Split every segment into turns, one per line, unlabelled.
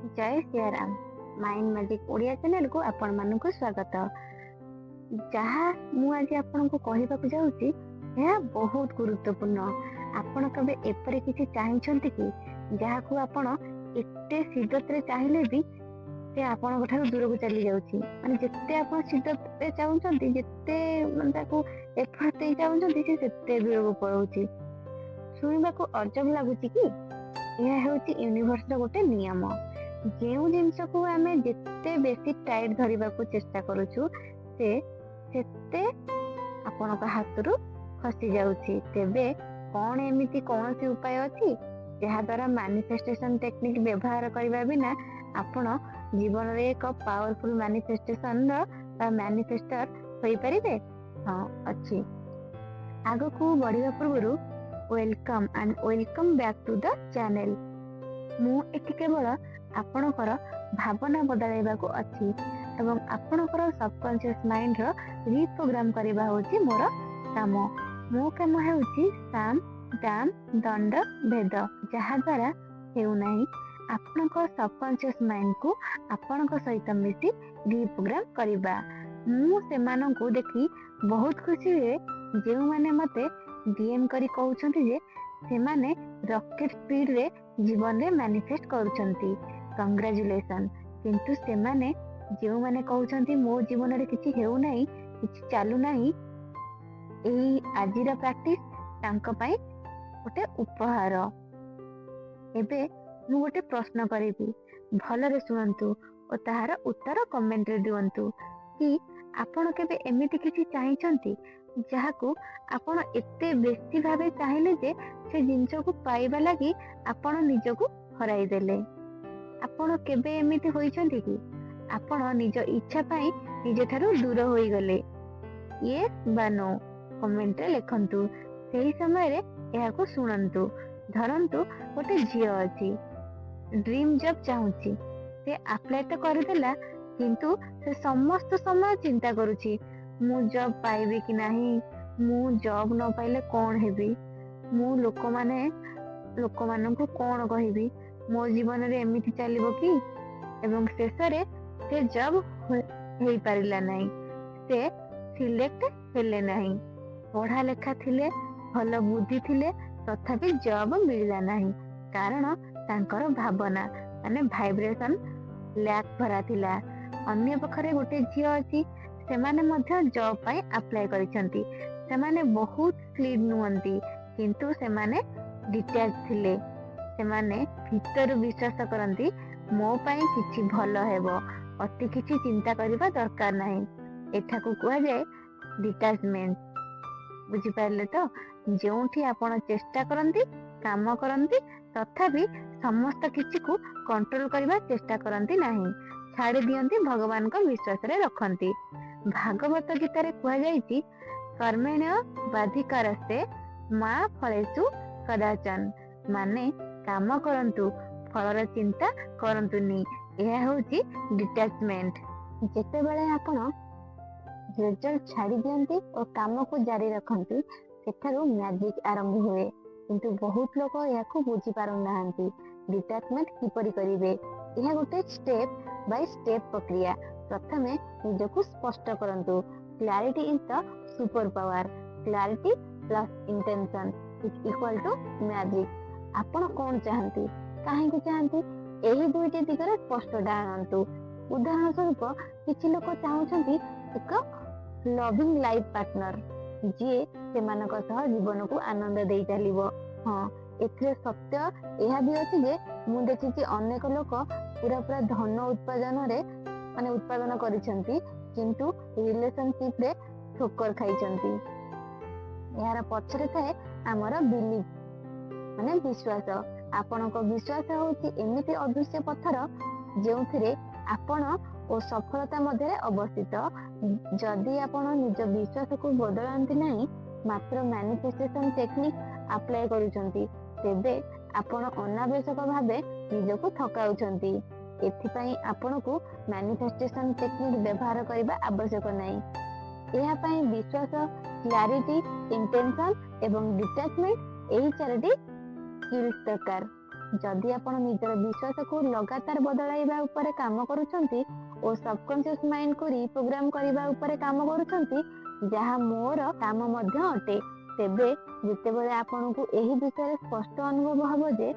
जय Siyaram mind magic Odia channel को आपण मानक स्वागत। जहाँ मु आज आपन को कहवाक जाऊँगी यह बहुत गुरुत्वपूर्ण। आपण कबे एपरे किसी चाहिए कि जहाँ को आपण एते शिद्दत रे चाहिए भी से आपण दूर को चली जाउछि। माने जेते आपण शिद्दत रे चाहउछंती जेते माने ताको एफर्ट दे चाहउछंती से सेते दूर को पळउछि। सुनिबा को अजब लागुछि कि यह होछि यूनिवर्स रो गोटे नियम। जो जिनस को आम जिते बेसी टाइट धरने को चेष्टा करुचु से सेते आपण हाथ रु खसी जाउछि। तेबे कौन एमिति कौन सी उपाय अछि जहा द्वारा मैनिफेस्टेशन टेक्निक व्यवहार करबा बिना आपण जीवन रे एक पावरफुल मैनिफेस्टेशन रो मैनिफेस्टर होई परिबे? हां अछि। आगो को बढ़िया पूर्व welcome and welcome back to the channel. मु एठी केवल आपणकर भावना बदलाइबा को अछि एवं आपणकर सबकॉन्शियस माइंड रो रिप्रोग्राम करबा होछि मोर काम। मो काम हेउछि साम दाम दंड भेद, जहा द्वारा हेउ नाही आपणकर सबकॉन्शियस माइंड को आपणक सहित मिसी रिप्रोग्राम करबा। मु सेमान को देखि बहुत खुशी हुए जेउ माने मते डीएम करी कहउछंती जे सेमाने रॉकेट स्पीड रे जीवन रे मैनिफेस्ट करूछंती। कंग्रेचुलेशन। किंतु सेमाने जेउ माने कहउछंती मो जीवन रे किछि हेउ नाही किछि चालू नाही, एही आजिरा प्रैक्टिस तांको पई गोटे उपहार। एबे मु गोटे प्रश्न करिबी, भल रे सुनंतु ओ ताहार उत्तर कमेंट रे दियंतु कि आपण केबे एमिति किछि चाहिचंती जहाकू आपण एते बेसी भाबे चाहिले जे से जिंस को पाइबा लागि आपण निजको हराई देले। आपण केबे एमिति होइचंती कि आपण निज इच्छा पाई निज थारु दूर होई गले? ये बा नो कमेंट रे लिखंतु। सेही समय रे एहा को सुनंतु। धरंतु गोटे झियो अछि, ड्रीम जॉब चाहूची, से अप्लाई तो करदेला किंतु से समस्त समय चिंता करूची मु जॉब पाइबे कि नाही, मु जॉब न पाइले कौन हेबी, मु लोक माननको कौन कहिबी, मो जीवन रे एमिति चलिबो कि? एवं शेष रे से जॉब हेई पारिला नाही, से सिलेक्ट हेले नाही। पढ़ा लेखा थिले, भल बुद्धि थिले, तथापि जॉब मिलिला नाही कारण तांकर भावना माने वाइब्रेशन लैक भरा थिला। अन्य पखरे गोटे झियो अछि, सेमाने मध्य जॉब पाई अप्लाई करिसंती। सेमाने बहुत स्लिड नुहंती किंतु सेमाने डिटैच थिले। सेमाने भीतर विश्वास करंती मो पाई किछि भल हेबो, अति किछि चिंता करिबा दरकार नाही। एठा को कुआ जाय डिटैचमेंट। बुझी पारले तो? जोंठी आपण चेष्टा करंती, काम करंती, तथापि समस्त किछि को कंट्रोल करबा चेष्टा करंती नाही, छाड़ी दियंती भगवान को विश्वास रे रखंती। भागवत गीता रे कुआ जायछि कर्मेण्य बाधिकारस्ते मा फलेषु कदाचन, माने काम करंतु फलर चिंता करंतुनी। यह होछि डिटैचमेंट। जेते बेले आपण रिजल्ट छाड़ी दियंती और काम को जारी रखंती सेठारु मैजिक आरंभ हुए। किंतु बहुत लोक याको बुझी पारु नाहंती डिटैचमेंट किपरि करिवे। यह गोटे स्टेप बाय स्टेप प्रक्रिया। प्रथमे निजको स्पष्ट करंतु। Clarity is the super power. Clarity plus intention is equal to magic. आपण कोन चाहंती, काहे को चाहंती, एही दुईटी दिगरे स्पष्ट डाणंतु। उदाहरण स्वरूप किछि लोक चाहुछंती एक लविंग लाइफ पार्टनर जे सेमानक सह जीवन को आनंद देई चलिबो। हां, एथिरे सत्य एहा भी अछि जे मु देखि कि अनेक लोक पूरा धन उत्पादन रे माने उत्पादन करिसंती किंतु रिलेशनशिप रे ठोकर खाइचंती। यार पछरे थाए हमर बिलीफ माने विश्वास। आपणक विश्वास होछि एमिति अदृश्य पत्थर जेउथिरे आपण और सफलता मध्य अवस्थित। जदि आपण निज विश्वास को बदलांती नहीं, मात्र मैनिफेस्टेशन टेक्निक अप्लाई करूछंती, तेबे आपण अनावश्यक भावे निजको थकाउछंती। एथिपाई आपण को मैनिफेस्टेशन टेक्निक व्यवहार करबा आवश्यक नहीं। एहा पाई विश्वास, क्लैरिटी, इंटेंशन एवं डिटैचमेंट एही चारटी स्किल्स दरकार। जदि आपण निजर विश्वास को लगातार बदलाइबा उपरे काम करूछंती और सबकॉन्शियस माइंड को रिप्रोग्राम करबा उपरे काम करूछंती जहा मोर काम मध्य अटे तेबे जेतेबेले आपन को एही विषय स्पष्ट अनुभव हबो जे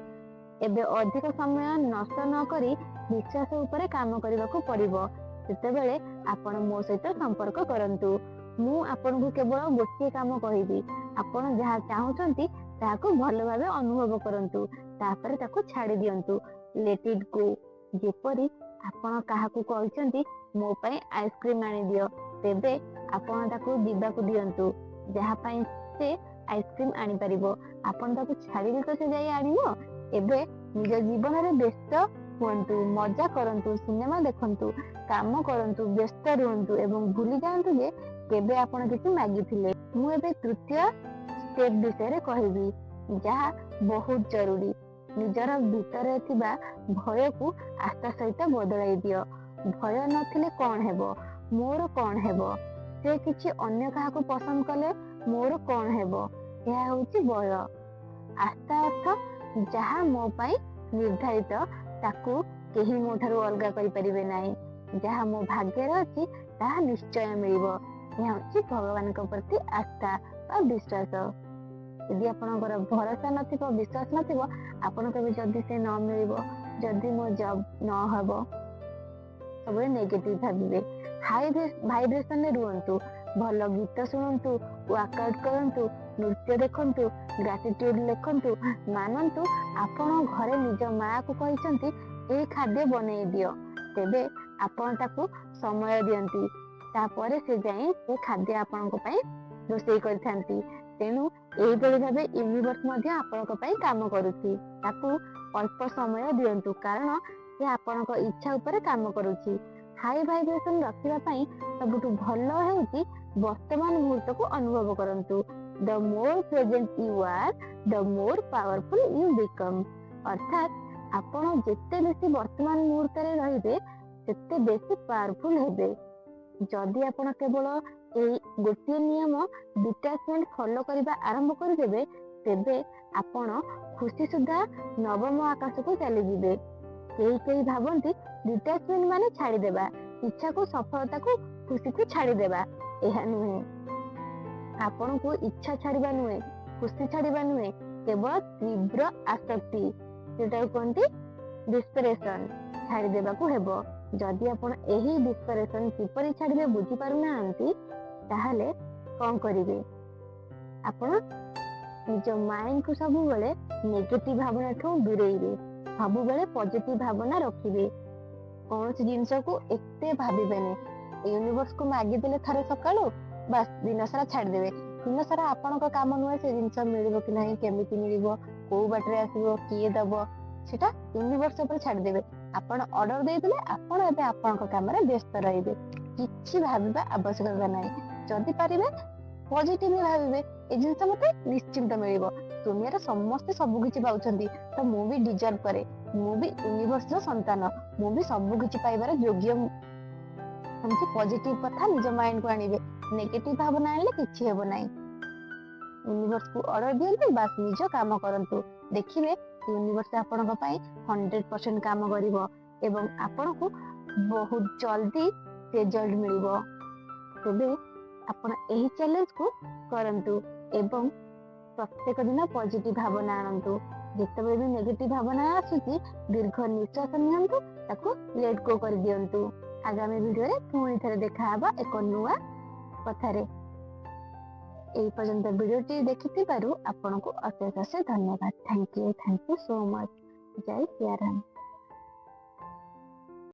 एबे अधिक समय नष्ट न करी विश्वास उपरे काम करबा को पड़िबो सेतेबेले आपण मो सहित संपर्क करंतु मु आपन को केवल गोटे काम कहिबी आपण जहा चाहुचंती ताको भलो भाबे अनुभव करंतु तापर ताको छाड़ी दियंतु लेट इट गो जेपरी आपण काहाकू कहचंती मो पई आइसक्रीम आनी दियो तेबे आपण ताको दिबाकू दियंतु जहा पई से आइसक्रीम आनी परिबो आपण ताको छाड़ी तो से जाई आनिबो एबे निज जीवन रे व्यस्त हुअन्तु मजा करंतु सिनेमा देखंतु काम करंतु व्यस्त रुहंतु एवं भूली जांतु जे केबे आपण किछि मागिथिले मु एबे तृतीय स्टेप विषय कहबी जहा बहुत जरूरी निजर भीतर थिबा भय को आस्था सहित बदलाई दियो भय नथिले कौन हेबो मोर कौन हेबो से किछि अन्य काहाको पसंद कले मोर कौन हेबो यह होछि भय आस्था अर्थ जहा मो पई निर्धारित ताकू केही मो ठारू अलगा करि परिबे नाही जहा मो भाग्य रे अछि ताहा निश्चय मिलिबो यह होछि भगवान को प्रति आस्था और विश्वास यदि आपणकर भरोसा नथिबो विश्वास नथिबो आपण कबे जदि से न मिलिबो जदि मो जॉब न हबो सब नेगेटिव भाबिबे हाई वाइब्रेशन में रुहंतु भल गीत शुणु वर्कआउट करंतु नृत्य देखंतु ग्रेटिट्यूड लिखंतु मानंतु आपण घरे निज माँ को कहचंती ए खाद्य बनै दियो तेबे आपण ताकू समय दियंती तापरे से जाई ए खाद्य आपणक पई रोषेई करथांती तेणु एही भली भाबे यूनिवर्स मध्ये आपणक पई काम करूची ताकू अल्प समय दियंतु कारण से आपणक इच्छा उपरे काम करूची हाई वाइब्रेशन रखिबा पई सबुठु भलो हेउची वर्तमान मुहूर्त को अनुभव करंतु the more present you are the more powerful you become अर्थात आपण जेते बेसी वर्तमान मुहूर्त रे रहिबे सेते बेसी पावरफुल हेबे जदि आपण केवल एई गोटे नियम डिटैचमेंट फॉलो करबा आरंभ कर देबे तेबे आपण खुशी सुधा नवम आकाश को चली जिबे केही भाबंती डिटैचमेंट माने छाड़ी देबा इच्छा को सफलता को खुशी को छाड़ी देबा एहा नुहे आपण को इच्छा छाड़ीबा नुहे खुशी छाड़ीबा नुहे केवल तीव्र आसक्ति सेटा कोनती डिस्परेशन छाड़ी देबा को हेबो जदि आपण एही डिस्परेशन किपरि छाड़ीबे बुझी पारु नांती ताहाले कोन करिवे आपण निज माइंड को सब बेले नेगेटिव भावना ठो दूरेइबे सब बेले पॉजिटिव भावना रखिबे कौन सी जिनस को एते भाबिबेनी यूनिवर्स को मागी देले थरे सकाळो बस दिन सारा छाड़ देबे दिन सारा आपण को काम नुहे से जिनस मिलिबो कि नाही केमिति मिलिबो को बाटरे आसीबो किए दबो सेटा यूनिवर्स ऊपर छाड़ देबे आपण ऑर्डर दे देले आपण एबे आपण को काम रे व्यस्त रहिबे किछि भाबिबा आवश्यकता नाही जदि पारिबे पॉजिटिव भाबिबे ए जिनस मते निश्चिंत मिलिबो दुनिया रे समस्त सब किछि पाउछंती तो मु भी डिजर्व करे मु भी यूनिवर्स रो संतान मु भी सब किछि पाइबार योग्य हमके पॉजिटिव कथा निज माइंड को आनिबे नेगेटिव भावना आनले किछि हेबो नाही यूनिवर्स को ऑर्डर दियंतु बस निज काम करंतु देखिबे यूनिवर्स आपन को पाई 100% काम करिवो एवं आपन को बहुत जल्दी रिजल्ट मिलिवो तबे आपन एही चैलेंज को करंतु एवं प्रत्येक दिन पॉजिटिव भावना आनंतु जेतेबेले भी नेगेटिव भावना आसुची दीर्घ निश्वास नियंतु ताको लेट गो कर दियंतु आगामी वीडियो रे पुणी थरे देखा हबा एक नुआ कथारे एही पर्यंत वीडियो टी देखिथिबारु आपनको अशेष अशेष धन्यवाद थैंक यू सो मच जय सिया राम।